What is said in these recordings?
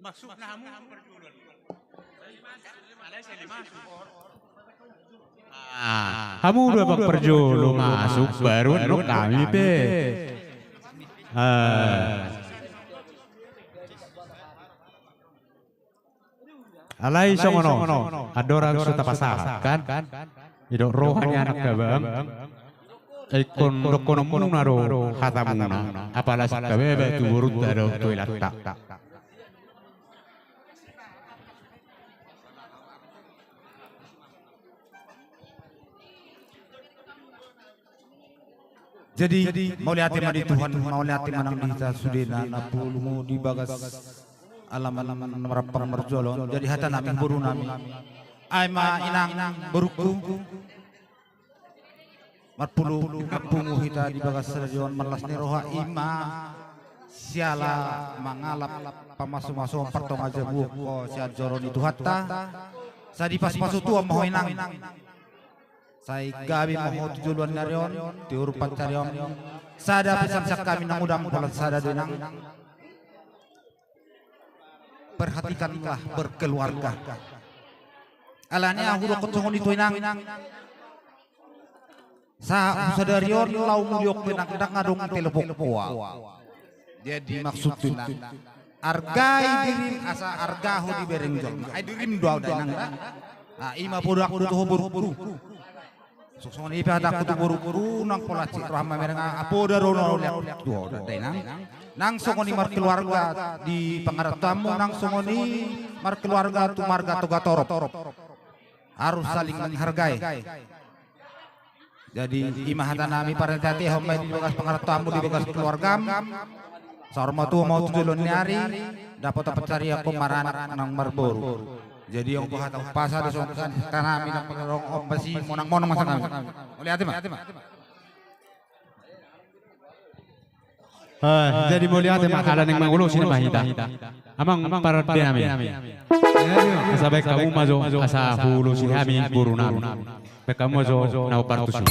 Masuk namu perjualan. Kamu udah perjulu masuk baru lu kami pe. Alai songono, ada orang sudah pasakan, itu rohani anak gabang, ikon dokono naro hatamuna, apalah sakabe tu urut daro toilet tak. Jadi mau lihat di Tuhan, mau lihat manang dita sudena napulmu di bagas alam-alam merapang merjolon. Jadi hata nami buru nami, aima inang beruku, marpulu kapungu hita di bagas serjon merlas roha ima siala mangalap pamasu-masu partong aja buko sial joron itu hatta sadi pas masu tua mau inang. Saya gabi mau tujuan narion, tiur pancarion. Sada pesan sak kami nang udang pola sada denang. Perhatikanlah berkeluarga. Alanya aku kecongon itu inang. Sa sadarion lau muliok benang kedang ngadong telepok poa. Jadi maksud itu argai dirim asa argaho di bereng jol. Ai dirim doa denang. Ah ima bodak tuh buru-buru. Sosokan ipa ada kutu buru-buru nang pola cik rahma mereng apo darono lihat dua denang nang songoni mar keluarga di pengarat tamu nang songoni mar keluarga tu marga toga torop harus saling menghargai. Jadi imah hata nami para jati homai di bekas pengarat tamu di bekas keluarga sarma tu mau tujuan nyari dapat cari aku maranak nang marboru. Jadi yang buat pasar sokan karena minang pengerong om besi monang-monang masa kami. Lihat mah. Jadi mau lihat makanan yang mangulu sini mahita. Amang para dinami. Sampai kamu mazo asa hulu sini kami buru nami. Kamu mazo nau partusi.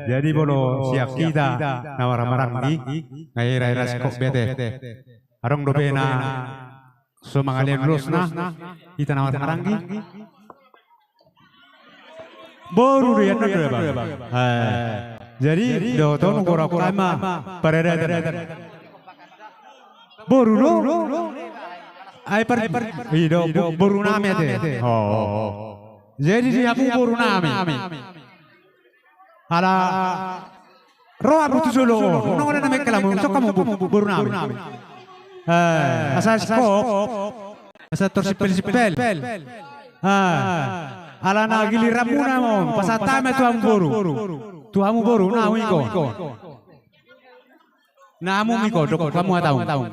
Jadi bono siap kita nawarang-marang di ngaira-ira skop bete. Arong dobena semangalin lulus nah kita nawarang-marang di. Baru dia bang. Jadi do ton gora kama parada. Baru lo. Ai par ido baru name te. Oh. Jadi dia pun baru name. Ala roh aku tuh solo, nong ada nama kelamu, so kamu baru nami. Asal skop, asal tersipel. Ala na giliramu namo, pasatame tuamu baru, namu iko. Namu iko, dok kamu tahu.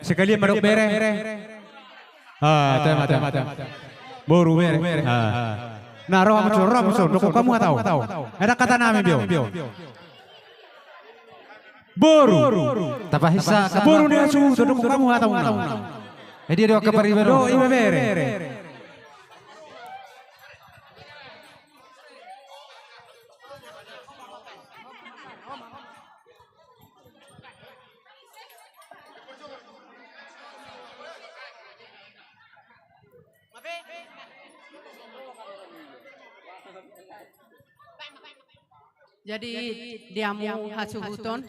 Sekali merok bere. Tema. Baru mere. Nah, roh muncul, dok kamu tahu. Ada kata nami bio. Baru. Tapahisa Baru dia suhu, dok kamu tahu. Jadi dia ke paribero. Do ibe bere. Jadi diamu hasuhuton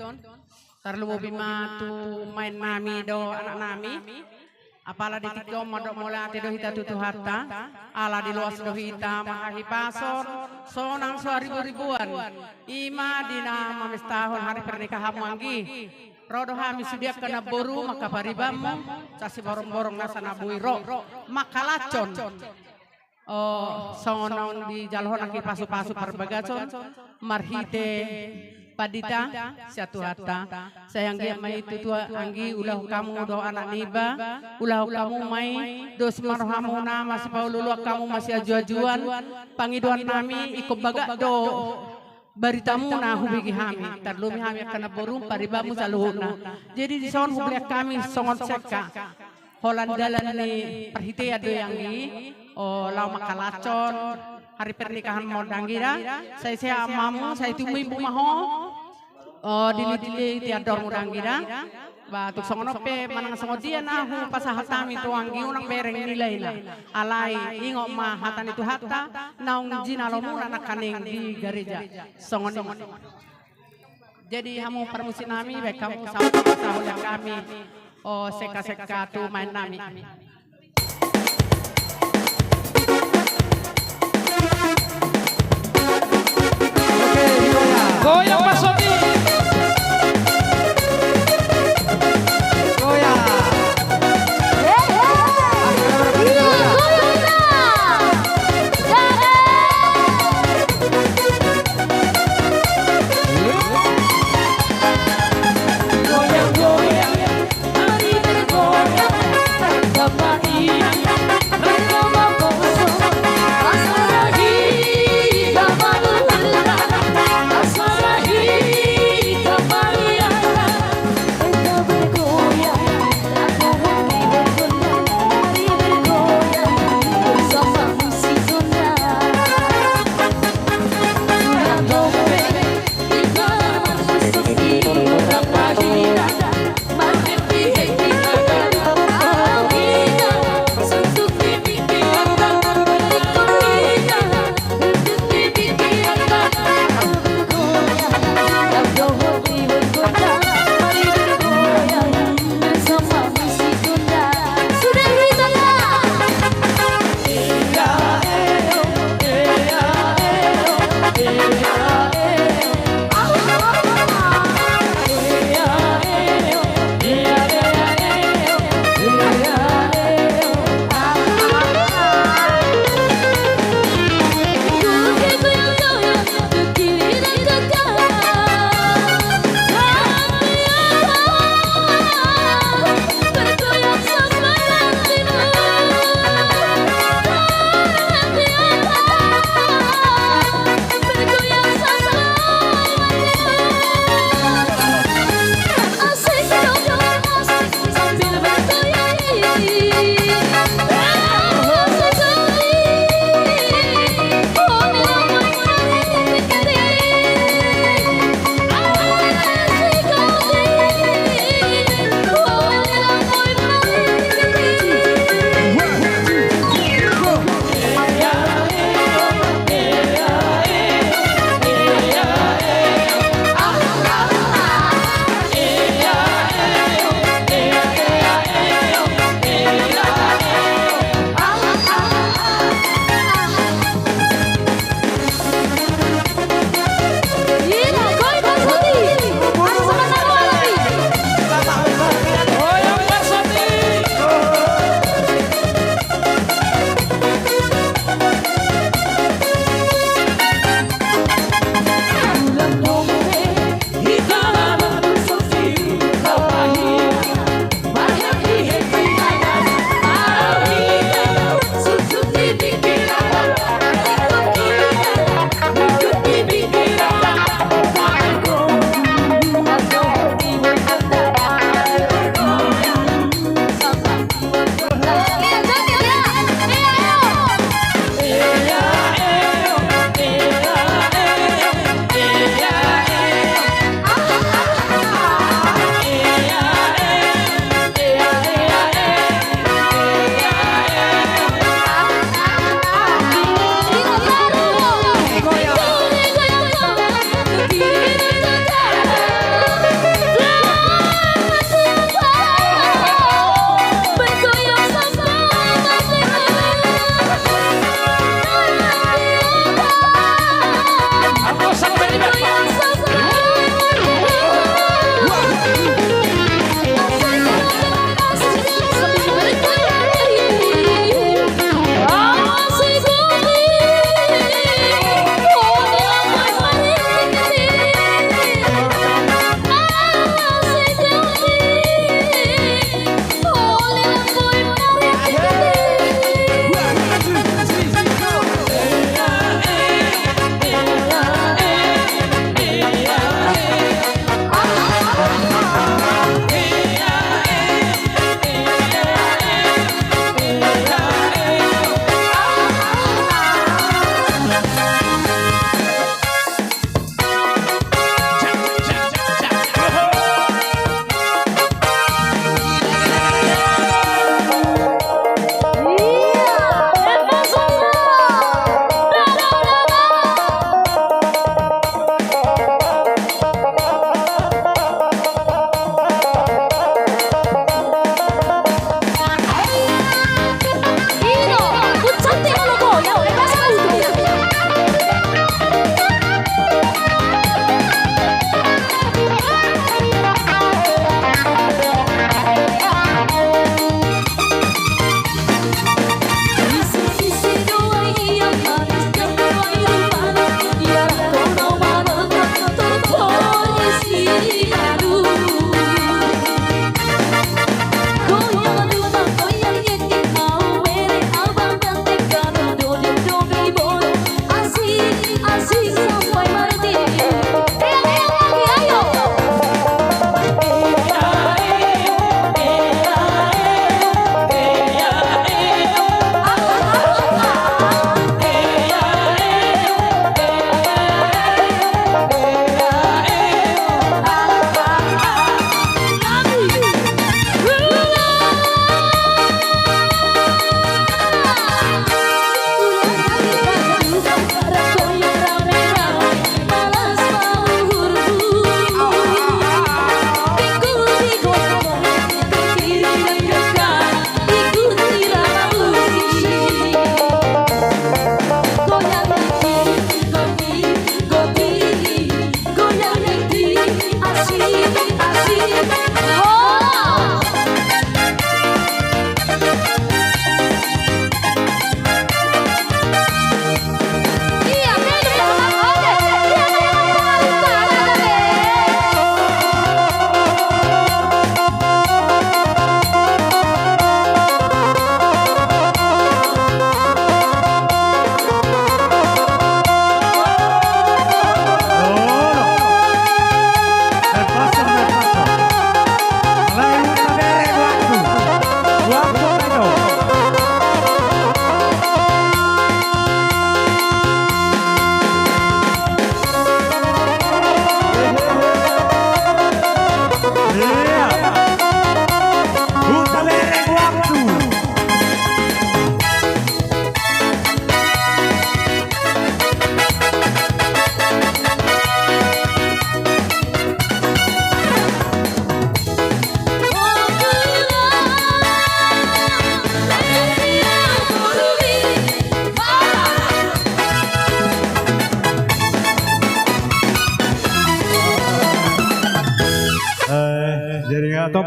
terlalu bima tu main nami do anak nami apala di tiko modok mola tido hita tutu harta ala di luas do hita mahahi pasor sonang ribuan ima dina mamis tahun hari pernikahan manggi rodo hami sudia kena boru maka paribamu casi borong-borong nasana buiro maka lacon. Oh, songon di jalhon aki pasu-pasu perbagacon marhite padita satu hatta sayang dia mai itu tua anggi ulah kamu do anak niba ulah kamu mai do semarhamuna masih paululu kamu masih aju-ajuan pangiduan nami ikut baga do baritamu na hubigi hami tarlumi hami kana borum paribamu saluhuna jadi di son hubli kami songon seka Holan dalan ni perhite ado yang di lau makalacon hari pernikahan mau danggira saya amamu saya itu ibu maho dili tiador mudanggira batuk songonope manang songodian ahu pasahatami tuanggi unang bereng nilai na alai ingok ma hatan itu hatta naung jina lomu anak kaning di gereja songon jadi hamu permusin nami baik kamu sahur yang kami seka tu main nami. Goyang Pak Soti.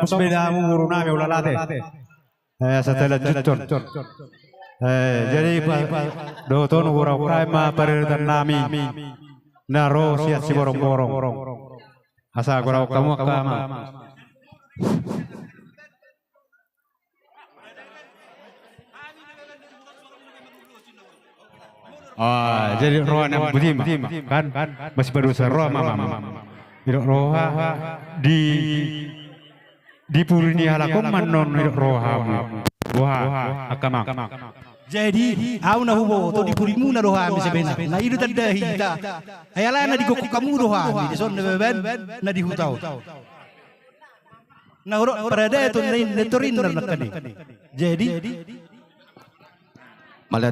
tong sepeda muru nami ulalate. Setelah jutun. Jadi do ton ura prima periritan nami. Naro siat si borong-borong. Asa gurau kamu kama. Jadi roh yang budim kan masih berusaha roh mama. Roh di purini halakom manon roh wah akamak. Jadi au na hubo to di purimu na roha mi sebena. Na idu tanda hita. Ayala na di gokok kamu roha mi son beben na di hutau. Na ro parada to na torin na kani. Jadi Malah